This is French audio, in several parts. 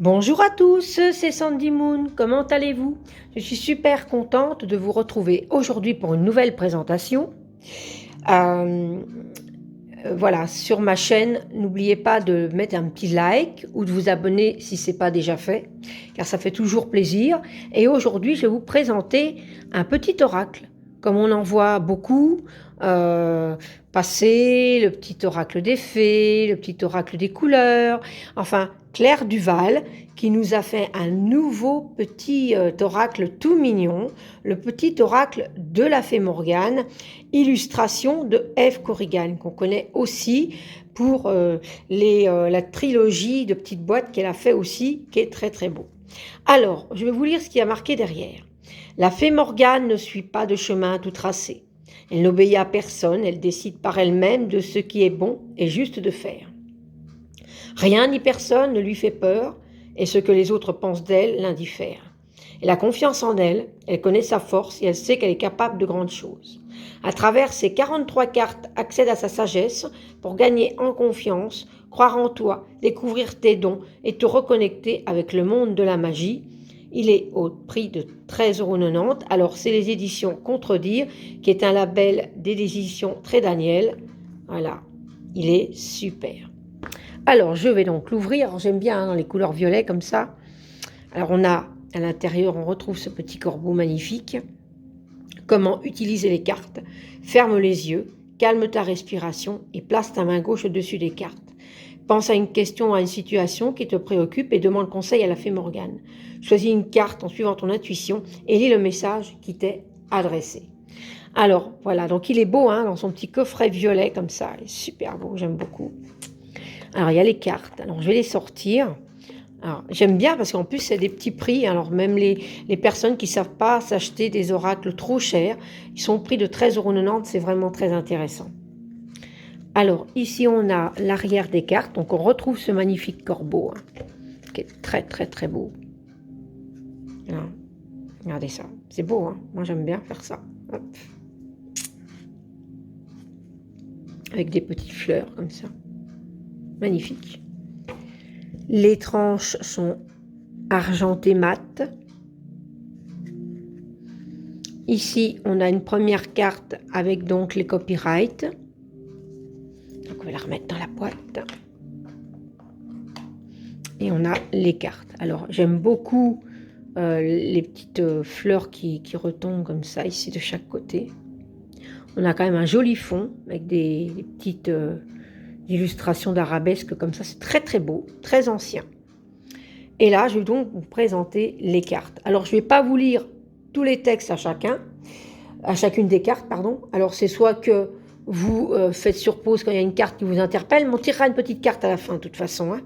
Bonjour à tous, c'est Sandy Moon, comment allez-vous? Je suis super contente de vous retrouver aujourd'hui pour une nouvelle présentation. Euh, voilà, sur ma chaîne, n'oubliez pas de mettre un petit like ou de vous abonner si ce n'est pas déjà fait, car ça fait toujours plaisir. Et aujourd'hui, je vais vous présenter un petit oracle, comme on en voit beaucoup, passer, le petit oracle des fées, le petit oracle des couleurs, enfin Claire Duval qui nous a fait un nouveau petit oracle tout mignon, le petit oracle de la fée Morgane, illustration de Eve Corrigan, qu'on connaît aussi pour la trilogie de petites boîtes qu'elle a fait aussi, qui est très très beau. Alors, je vais vous lire ce qui a marqué derrière. La fée Morgane ne suit pas de chemin tout tracé. Elle n'obéit à personne, elle décide par elle-même de ce qui est bon et juste de faire. Rien ni personne ne lui fait peur, et ce que les autres pensent d'elle l'indiffère. Elle a confiance en elle, elle connaît sa force et elle sait qu'elle est capable de grandes choses. À travers ses 43 cartes, accède à sa sagesse pour gagner en confiance, croire en toi, découvrir tes dons et te reconnecter avec le monde de la magie. Il est au prix de 13,90 €. Alors, c'est les éditions Contredire, qui est un label des éditions Très Daniel. Voilà, il est super. Alors, je vais donc l'ouvrir. J'aime bien dans les couleurs violet comme ça. Alors, on a à l'intérieur, on retrouve ce petit corbeau magnifique. Comment utiliser les cartes? Ferme les yeux, calme ta respiration et place ta main gauche au-dessus des cartes. Pense à une question, à une situation qui te préoccupe et demande conseil à la fée Morgane. Choisis une carte en suivant ton intuition et lis le message qui t'est adressé. Alors, voilà, donc il est beau, hein, dans son petit coffret violet comme ça. Il est super beau, j'aime beaucoup. Alors, il y a les cartes. Alors, je vais les sortir. Alors, j'aime bien parce qu'en plus, c'est des petits prix. Alors, même les personnes qui ne savent pas s'acheter des oracles trop chers, ils sont au prix de 13,90 €. C'est vraiment très intéressant. Alors, ici, on a l'arrière des cartes. Donc, on retrouve ce magnifique corbeau, hein, qui est très, très, très beau. Alors, regardez ça. C'est beau, hein. Moi, j'aime bien faire ça. Hop. Avec des petites fleurs comme ça. Magnifique. Les tranches sont argentées mat. Ici, on a une première carte avec donc les copyrights. Donc, on va la remettre dans la boîte. Et on a les cartes. Alors, j'aime beaucoup les petites fleurs qui retombent comme ça, ici de chaque côté. On a quand même un joli fond avec des petites illustrations d'arabesques comme ça. C'est très très beau, très ancien. Et là, je vais donc vous présenter les cartes. Alors, je ne vais pas vous lire tous les textes à chacune des cartes, pardon. Alors, c'est soit que vous faites sur pause quand il y a une carte qui vous interpelle, mais on tirera une petite carte à la fin, de toute façon, hein.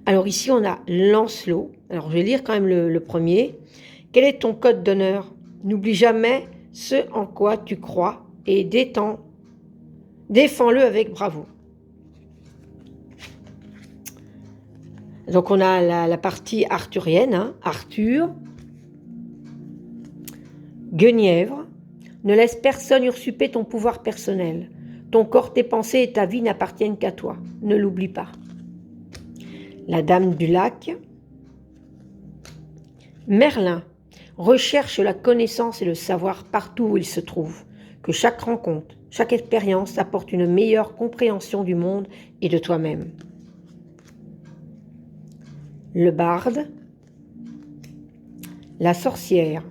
Alors, ici, on a Lancelot. Alors, je vais lire quand même le premier. Quel est ton code d'honneur? N'oublie jamais ce en quoi tu crois et défends-le avec bravoure. Donc, on a la partie arthurienne, hein. Arthur, Guenièvre, ne laisse personne usurper ton pouvoir personnel. Ton corps, tes pensées et ta vie n'appartiennent qu'à toi. Ne l'oublie pas. La Dame du Lac, Merlin, recherche la connaissance et le savoir partout où il se trouve. Que chaque rencontre, chaque expérience apporte une meilleure compréhension du monde et de toi-même. Le barde, la sorcière.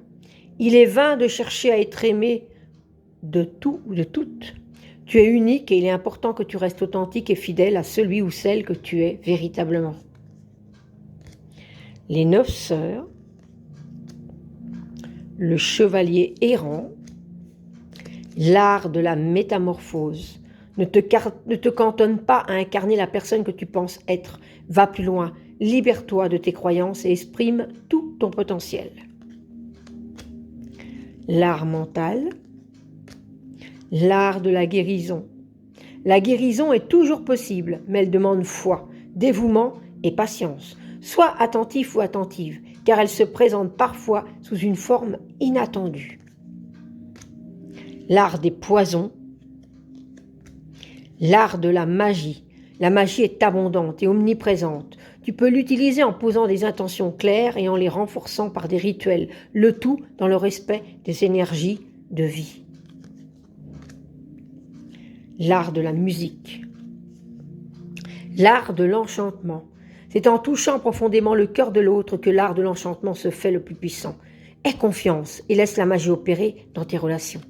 Il est vain de chercher à être aimé de tout ou de toutes. Tu es unique et il est important que tu restes authentique et fidèle à celui ou celle que tu es véritablement. Les 9 sœurs, le chevalier errant, l'art de la métamorphose. Ne te cantonne pas à incarner la personne que tu penses être. Va plus loin, libère-toi de tes croyances et exprime tout ton potentiel. L'art mental, l'art de la guérison. La guérison est toujours possible, mais elle demande foi, dévouement et patience. Sois attentif ou attentive, car elle se présente parfois sous une forme inattendue. L'art des poisons, l'art de la magie. La magie est abondante et omniprésente. Tu peux l'utiliser en posant des intentions claires et en les renforçant par des rituels, le tout dans le respect des énergies de vie. L'art de la musique. L'art de l'enchantement. C'est en touchant profondément le cœur de l'autre que l'art de l'enchantement se fait le plus puissant. Aie confiance et laisse la magie opérer dans tes relations.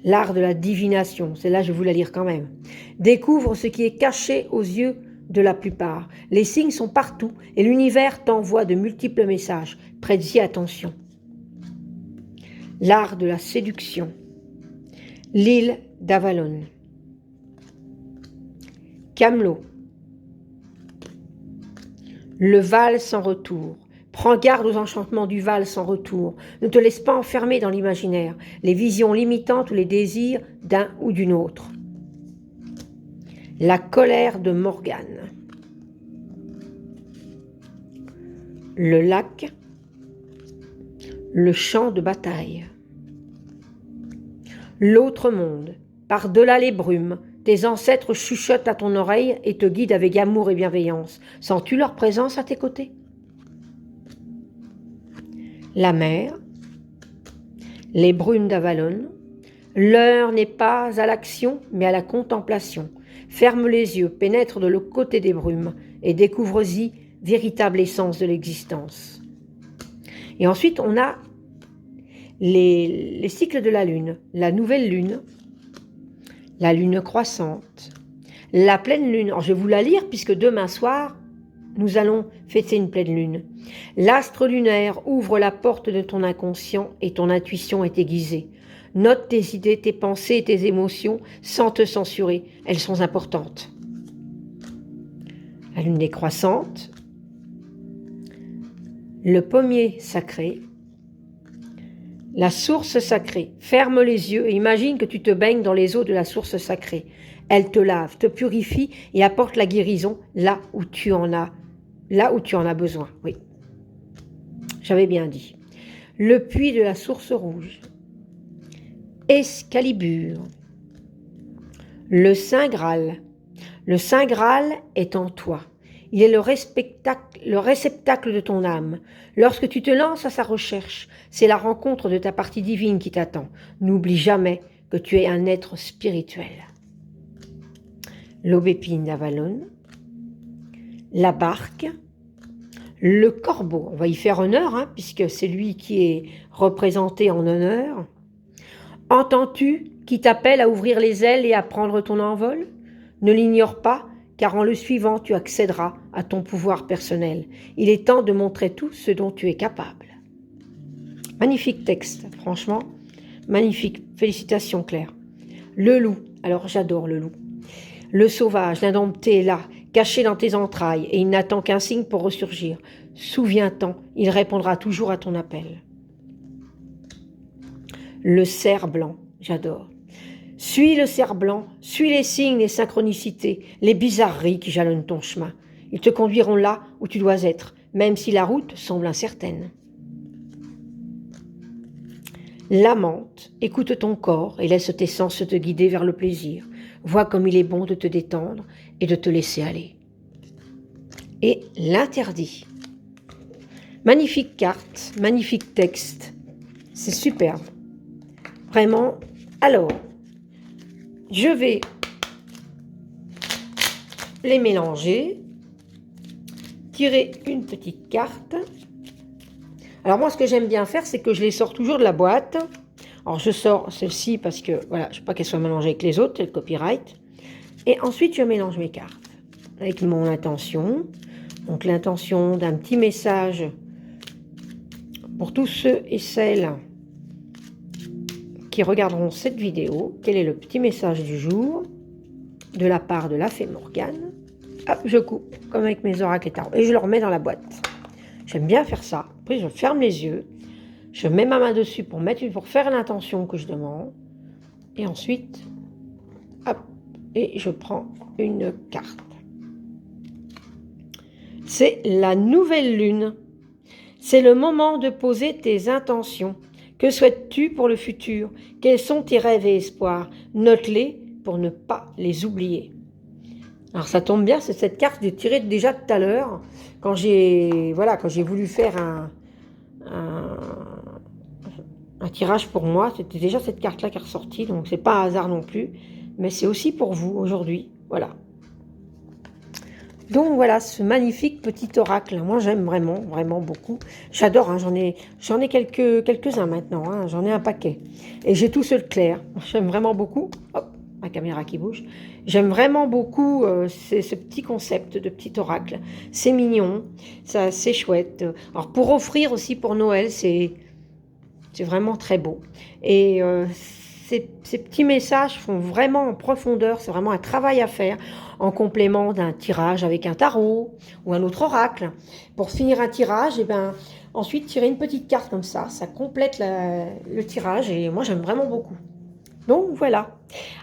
L'art de la divination, celle-là je vais vous la lire quand même. Découvre ce qui est caché aux yeux de la plupart. Les signes sont partout et l'univers t'envoie de multiples messages. Prête-y attention. L'art de la séduction. L'île d'Avalon. Camelot. Le Val sans retour. Prends garde aux enchantements du Val sans retour. Ne te laisse pas enfermer dans l'imaginaire, les visions limitantes ou les désirs d'un ou d'une autre. La colère de Morgane. Le lac. Le champ de bataille. L'autre monde. Par-delà les brumes, tes ancêtres chuchotent à ton oreille et te guident avec amour et bienveillance. Sens-tu leur présence à tes côtés? La mer, les brumes d'Avalon. L'heure n'est pas à l'action, mais à la contemplation. Ferme les yeux, pénètre de l'autre côté des brumes et découvre-y véritable essence de l'existence. Et ensuite, on a les cycles de la lune, la nouvelle lune, la lune croissante, la pleine lune. Alors, je vais vous la lire puisque demain soir, nous allons fêter une pleine lune. L'astre lunaire ouvre la porte de ton inconscient et ton intuition est aiguisée. Note tes idées, tes pensées et tes émotions sans te censurer. Elles sont importantes. La lune décroissante. Le pommier sacré. La source sacrée. Ferme les yeux et imagine que tu te baignes dans les eaux de la source sacrée. Elle te lave, te purifie et apporte la guérison là où tu en as besoin. Oui, j'avais bien dit. Le puits de la source rouge. Excalibur. Le Saint Graal. Le Saint Graal est en toi. Il est le réceptacle de ton âme. Lorsque tu te lances à sa recherche, c'est la rencontre de ta partie divine qui t'attend. N'oublie jamais que tu es un être spirituel. L'aubépine d'Avalon. La barque. Le corbeau. On va y faire honneur, puisque c'est lui qui est représenté en honneur. Entends-tu qui t'appelle à ouvrir les ailes et à prendre ton envol? Ne l'ignore pas, car en le suivant, tu accéderas à ton pouvoir personnel. Il est temps de montrer tout ce dont tu es capable. Magnifique texte, franchement, magnifique. Félicitations, Claire. Le loup, alors j'adore le loup. Le sauvage, l'indompté est là, caché dans tes entrailles, et il n'attend qu'un signe pour ressurgir. Souviens-t'en, il répondra toujours à ton appel. Le cerf blanc, j'adore. Suis le cerf blanc, suis les signes, les synchronicités, les bizarreries qui jalonnent ton chemin. Ils te conduiront là où tu dois être, même si la route semble incertaine. La menthe, écoute ton corps et laisse tes sens te guider vers le plaisir. Vois comme il est bon de te détendre et de te laisser aller. Et l'interdit. Magnifique carte, magnifique texte. C'est superbe. Vraiment. Alors, je vais les mélanger, tirer une petite carte. Alors moi, ce que j'aime bien faire, c'est que je les sors toujours de la boîte. Alors je sors celle-ci parce que, voilà, je ne veux pas qu'elle soit mélangée avec les autres, c'est le copyright. Et ensuite, je mélange mes cartes avec mon intention. Donc l'intention d'un petit message pour tous ceux et celles qui regarderont cette vidéo. Quel est le petit message du jour de la part de la fée Morgane? Hop, je coupe comme avec mes oracles et tarots et je le remets dans la boîte. J'aime bien faire ça. Après, je ferme les yeux, je mets ma main dessus pour faire l'intention que je demande et ensuite, hop, et je prends une carte. C'est la nouvelle lune. C'est le moment de poser tes intentions. Que souhaites-tu pour le futur? Quels sont tes rêves et espoirs? Note-les pour ne pas les oublier. Alors ça tombe bien, c'est cette carte que j'ai tirée déjà tout à l'heure, quand j'ai voulu faire un, un tirage pour moi, c'était déjà cette carte-là qui est ressortie, donc c'est pas un hasard non plus, mais c'est aussi pour vous aujourd'hui, voilà. Donc voilà, ce magnifique petit oracle, moi j'aime vraiment, vraiment beaucoup. J'adore, hein, j'en ai quelques-uns maintenant, hein, j'en ai un paquet. Et j'ai tous ceux de clair, j'aime vraiment beaucoup. Hop, ma caméra qui bouge. J'aime vraiment beaucoup ce petit concept de petit oracle. C'est mignon, c'est chouette. Alors pour offrir aussi pour Noël, c'est vraiment très beau. Et ces petits messages font vraiment en profondeur, c'est vraiment un travail à faire en complément d'un tirage avec un tarot ou un autre oracle. Pour finir un tirage, et ben, ensuite tirer une petite carte comme ça complète le tirage et moi j'aime vraiment beaucoup. Donc voilà.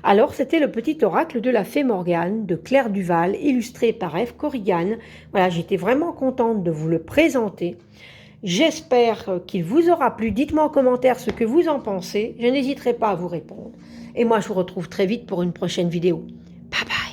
Alors c'était le petit oracle de la fée Morgane de Claire Duval, illustré par Eve Corrigan. Voilà, j'étais vraiment contente de vous le présenter. J'espère qu'il vous aura plu. Dites-moi en commentaire ce que vous en pensez. Je n'hésiterai pas à vous répondre. Et moi, je vous retrouve très vite pour une prochaine vidéo. Bye bye.